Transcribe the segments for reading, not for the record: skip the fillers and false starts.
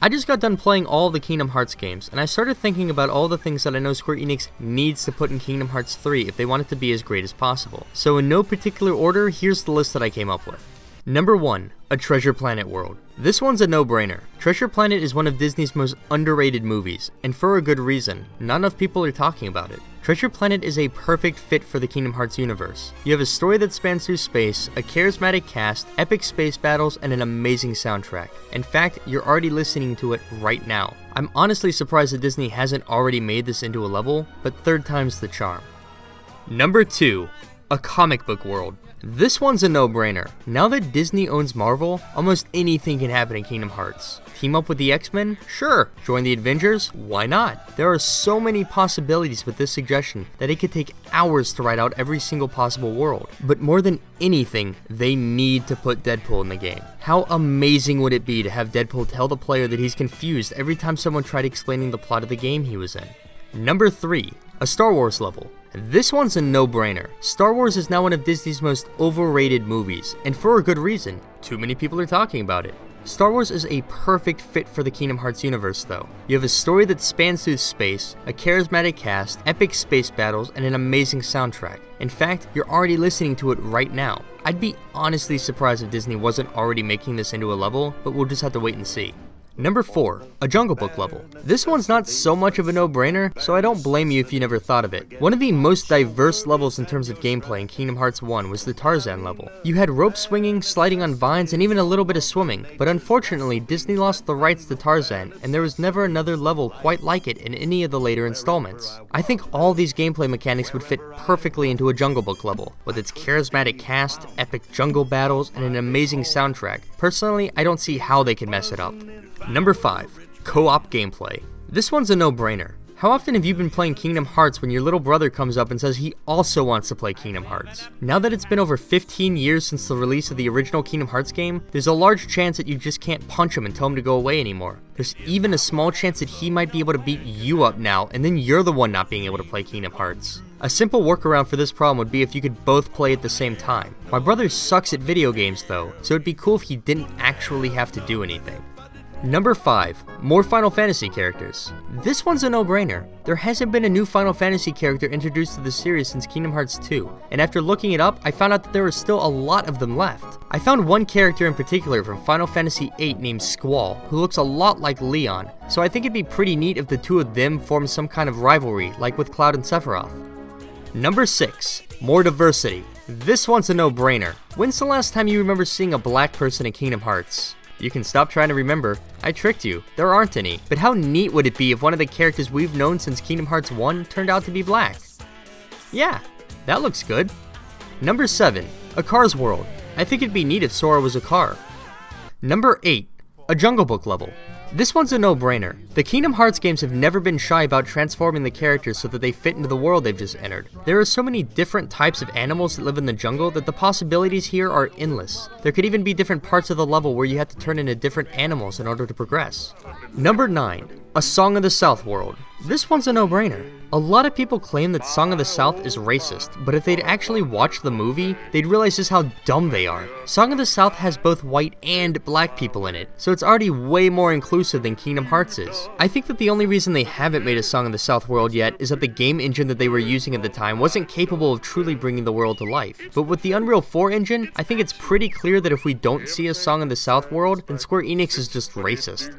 I just got done playing all the Kingdom Hearts games, and I started thinking about all the things that I know Square Enix needs to put in Kingdom Hearts 3 if they want it to be as great as possible. So in no particular order, here's the list that I came up with. Number 1. A Treasure Planet world. This one's a no-brainer. Treasure Planet is one of Disney's most underrated movies, and for a good reason. Not enough people are talking about it. Treasure Planet is a perfect fit for the Kingdom Hearts universe. You have a story that spans through space, a charismatic cast, epic space battles, and an amazing soundtrack. In fact, you're already listening to it right now. I'm honestly surprised that Disney hasn't already made this into a level, but third time's the charm. Number 2. A comic book world. This one's a no-brainer. Now that Disney owns Marvel, almost anything can happen in Kingdom Hearts. Team up with the X-Men? Sure. Join the Avengers? Why not? There are so many possibilities with this suggestion that it could take hours to write out every single possible world. But more than anything, they need to put Deadpool in the game. How amazing would it be to have Deadpool tell the player that he's confused every time someone tried explaining the plot of the game he was in? Number 3. A Star Wars level. This one's a no-brainer. Star Wars is now one of Disney's most overrated movies, and for a good reason. Too many people are talking about it. Star Wars is a perfect fit for the Kingdom Hearts universe though. You have a story that spans through space, a charismatic cast, epic space battles, and an amazing soundtrack. In fact, you're already listening to it right now. I'd be honestly surprised if Disney wasn't already making this into a level, but we'll just have to wait and see. Number 4. A Jungle Book level. This one's not so much of a no-brainer, so I don't blame you if you never thought of it. One of the most diverse levels in terms of gameplay in Kingdom Hearts 1 was the Tarzan level. You had rope swinging, sliding on vines, and even a little bit of swimming, but unfortunately Disney lost the rights to Tarzan, and there was never another level quite like it in any of the later installments. I think all these gameplay mechanics would fit perfectly into a Jungle Book level, with its charismatic cast, epic jungle battles, and an amazing soundtrack. Personally, I don't see how they could mess it up. Number 5. Co-op gameplay. This one's a no-brainer. How often have you been playing Kingdom Hearts when your little brother comes up and says he also wants to play Kingdom Hearts? Now that it's been over 15 years since the release of the original Kingdom Hearts game, there's a large chance that you just can't punch him and tell him to go away anymore. There's even a small chance that he might be able to beat you up now, and then you're the one not being able to play Kingdom Hearts. A simple workaround for this problem would be if you could both play at the same time. My brother sucks at video games though, so it'd be cool if he didn't actually have to do anything. Number 5. More Final Fantasy characters. This one's a no-brainer. There hasn't been a new Final Fantasy character introduced to the series since Kingdom Hearts 2, and after looking it up, I found out that there were still a lot of them left. I found one character in particular from Final Fantasy VIII named Squall, who looks a lot like Leon, so I think it'd be pretty neat if the two of them formed some kind of rivalry, like with Cloud and Sephiroth. Number 6. More diversity. This one's a no-brainer. When's the last time you remember seeing a black person in Kingdom Hearts? You can stop trying to remember. I tricked you. There aren't any. But how neat would it be if one of the characters we've known since Kingdom Hearts 1 turned out to be black? Yeah, that looks good. Number 7. A Cars world. I think it'd be neat if Sora was a car. Number 8. A Jungle Book level. This one's a no-brainer. The Kingdom Hearts games have never been shy about transforming the characters so that they fit into the world they've just entered. There are so many different types of animals that live in the jungle that the possibilities here are endless. There could even be different parts of the level where you have to turn into different animals in order to progress. Number 9. A Song of the South world. This one's a no-brainer. A lot of people claim that Song of the South is racist, but if they'd actually watched the movie, they'd realize just how dumb they are. Song of the South has both white and black people in it, so it's already way more inclusive than Kingdom Hearts is. I think that the only reason they haven't made a Song of the South world yet is that the game engine that they were using at the time wasn't capable of truly bringing the world to life. But with the Unreal 4 engine, I think it's pretty clear that if we don't see a Song of the South world, then Square Enix is just racist.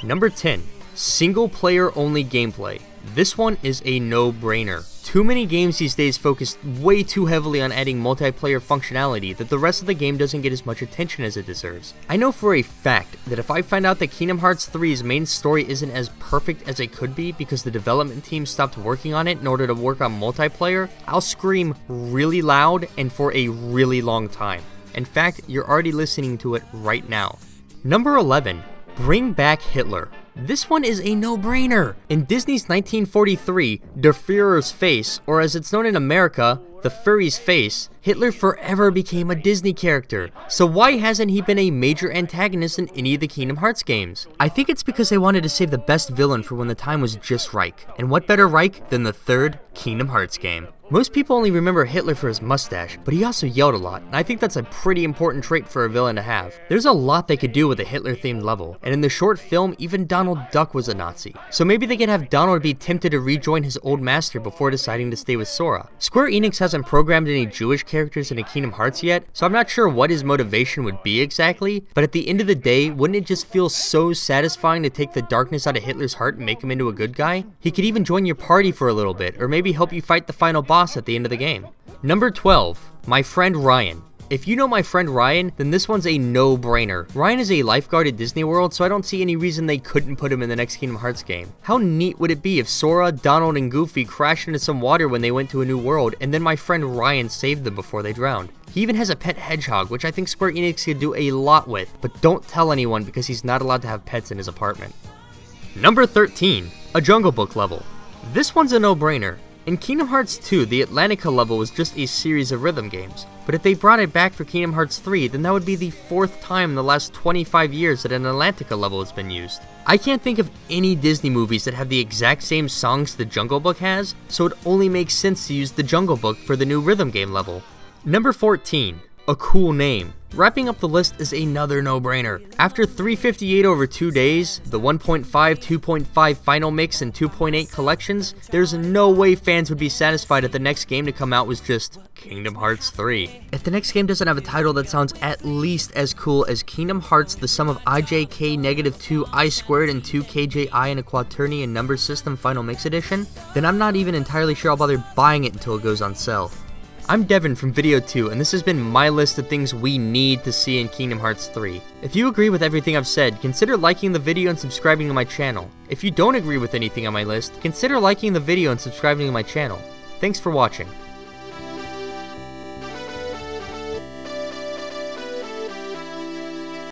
Number 10. Single player only gameplay. This one is a no-brainer. Too many games these days focus way too heavily on adding multiplayer functionality that the rest of the game doesn't get as much attention as it deserves. I know for a fact that if I find out that Kingdom Hearts 3's main story isn't as perfect as it could be because the development team stopped working on it in order to work on multiplayer, I'll scream really loud and for a really long time. In fact, you're already listening to it right now. Number 11. Bring back Hitler. This one is a no-brainer. In Disney's 1943 Der Fuhrer's Face, or as it's known in America, The Fury's Face, Hitler forever became a Disney character, so why hasn't he been a major antagonist in any of the Kingdom Hearts games? I think it's because they wanted to save the best villain for when the time was just right, and what better right than the third Kingdom Hearts game? Most people only remember Hitler for his mustache, but he also yelled a lot, and I think that's a pretty important trait for a villain to have. There's a lot they could do with a Hitler-themed level, and in the short film, even Donald Duck was a Nazi. So maybe they could have Donald be tempted to rejoin his old master before deciding to stay with Sora. Square Enix hasn't programmed any Jewish characters into Kingdom Hearts yet, so I'm not sure what his motivation would be exactly, but at the end of the day, wouldn't it just feel so satisfying to take the darkness out of Hitler's heart and make him into a good guy? He could even join your party for a little bit, or maybe help you fight the final boss at the end of the game. Number 12, My Friend Ryan. If you know My Friend Ryan, then this one's a no-brainer. Ryan is a lifeguard at Disney World, so I don't see any reason they couldn't put him in the next Kingdom Hearts game. How neat would it be if Sora, Donald, and Goofy crashed into some water when they went to a new world, and then my friend Ryan saved them before they drowned? He even has a pet hedgehog, which I think Square Enix could do a lot with, but don't tell anyone because he's not allowed to have pets in his apartment. Number 13, a Jungle Book level. This one's a no-brainer. In Kingdom Hearts 2, the Atlantica level was just a series of rhythm games, but if they brought it back for Kingdom Hearts 3, then that would be the 4th time in the last 25 years that an Atlantica level has been used. I can't think of any Disney movies that have the exact same songs the Jungle Book has, so it only makes sense to use the Jungle Book for the new rhythm game level. Number 14, a cool name. Wrapping up the list is another no-brainer. After 358 over 2 days, the 1.5, 2.5 final mix, and 2.8 collections, there's no way fans would be satisfied if the next game to come out was just Kingdom Hearts 3. If the next game doesn't have a title that sounds at least as cool as Kingdom Hearts the sum of IJK -2 I squared and 2 KJI in a quaternion number system final mix edition, then I'm not even entirely sure I'll bother buying it until it goes on sale. I'm Devin from Video 2, and this has been my list of things we need to see in Kingdom Hearts 3. If you agree with everything I've said, consider liking the video and subscribing to my channel. If you don't agree with anything on my list, consider liking the video and subscribing to my channel. Thanks for watching.